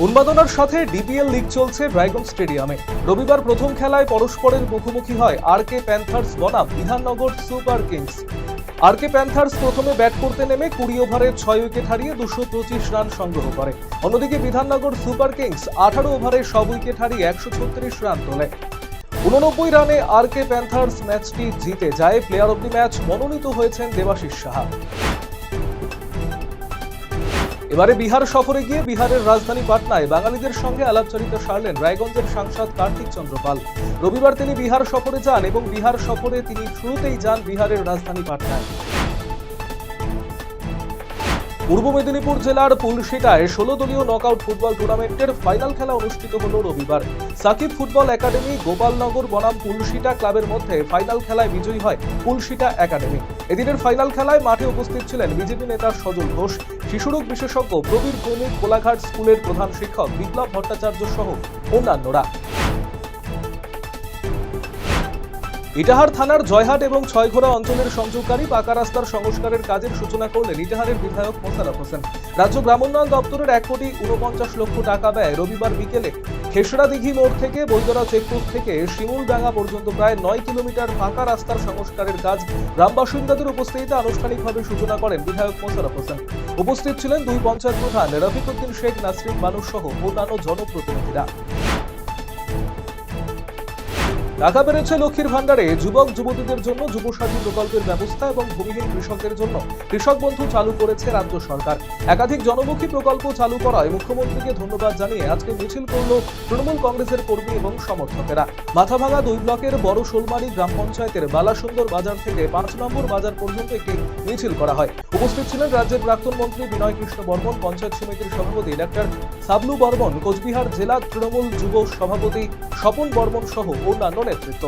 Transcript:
উন্মাদনার সাথে DPL league চলছে ড্রাগন স্টেডিয়ামে। রবিবার প্রথম খেলায় পরস্পরের মুখোমুখি হয় আরকে প্যান্থার্স বনাম বিধাননগর সুপার কিংস। আরকে প্যান্থার্স প্রথমে ব্যাট করতে নেমে 20 ওভারে 6 উইকেট হারিয়ে 225 রান সংগ্রহ করে। অন্যদিকে বিধাননগর সুপার কিংস 18 ওভারে সব উইকেট হারিয়ে 136 রান তোলে। 89 রানে আরকে প্যান্থার্স ম্যাচটি জিতে যায়। প্লেয়ার অব দি ম্যাচ মনোনীত হয়েছেন দেবাশিস সাহা। এবারে বিহার সফরে গিয়ে বিহারের রাজধানী পাটনায় বাঙালিদের সঙ্গে আলাপচারিতা সারলেন রায়গঞ্জের সাংসদ কার্তিক চন্দ্র পাল। রবিবার তিনি বিহার সফরে যান এবং বিহার সফরে তিনি শুরুতেই যান বিহারের রাজধানী পাটনায়। পূর্ব মেদিনীপুর জেলার পুলশিটায় 16 দলীয় নকআউট ফুটবল টুর্নামেন্টের ফাইনাল খেলা অনুষ্ঠিত হলো রবিবার। সাকিব ফুটবল একাডেমি গোপালনগর বনাম পুলশিটা ক্লাবের মধ্যে ফাইনাল খেলায় বিজয়ী হয় পুলশিটা একাডেমি। এদিনের ফাইনাল খেলায় মাঠে উপস্থিত ছিলেন বিজেপি নেতা সজল ঘোষ, শিশুরোগ বিশেষজ্ঞ প্রবীর ভৌমিক, কোলাঘাট স্কুলের প্রধান শিক্ষক বিপ্লব ভট্টাচার্য সহ অন্যান্যরা। ইটাহার থানার জয়হাট এবং ছয়ঘোড়া অঞ্চলের সংযোগকারী পাকা রাস্তার সংস্কারের কাজের সূচনা করলেন ইটাহারের বিধায়ক মোশাররফ হোসেন। রাজ্য গ্রামোন্নয়ন দপ্তরের 1,49,00,000 টাকা ব্যয় রবিবার বিকেলে খেসড়া দিঘি মোড় থেকে বৈদরা চেকপোস্ট থেকে শিমুলডাঙ্গা পর্যন্ত প্রায় 9 কিলোমিটার পাকা রাস্তার সংস্কারের কাজ গ্রাম বাসিন্দাদের উপস্থিতিতে আনুষ্ঠানিকভাবে সূচনা করেন বিধায়ক মোশাররফ হোসেন। উপস্থিত ছিলেন দুই পঞ্চায়েত প্রধান রফিকুদ্দিন শেখ, নাসরিন বানু সহ অন্যান্য জনপ্রতিনিধিরা। টাকা বেড়েছে লক্ষ্মীর ভান্ডারে। যুবক যুবতীদের জন্য যুবসাথী প্রকল্পের ব্যবস্থা এবং ভূমিহীন কৃষকদের জন্য কৃষক বন্ধু চালু করেছে রাজ্য সরকার। একাধিক জনমুখী প্রকল্প চালু করায় মুখ্যমন্ত্রীকে ধন্যবাদ জানিয়ে আজকে মিছিল করল তৃণমূল কংগ্রেসের কর্মী এবং সমর্থকেরা। মাথাভাঙা 2 ব্লকের বড় শোলমারি গ্রাম পঞ্চায়েতের বালাসুন্দর বাজার থেকে 5 নম্বর বাজার পর্যন্ত একটি মিছিল করা হয়। উপস্থিত ছিলেন রাজ্যের প্রাক্তন মন্ত্রী বিনয় কৃষ্ণ বর্মন, পঞ্চায়েত সমিতির সভাপতি ডাক্তার সাবলু বর্মন, কোচবিহার জেলা তৃণমূল যুব সভাপতি স্বপন বর্মন সহ অন্যান্য নেতৃত্ব।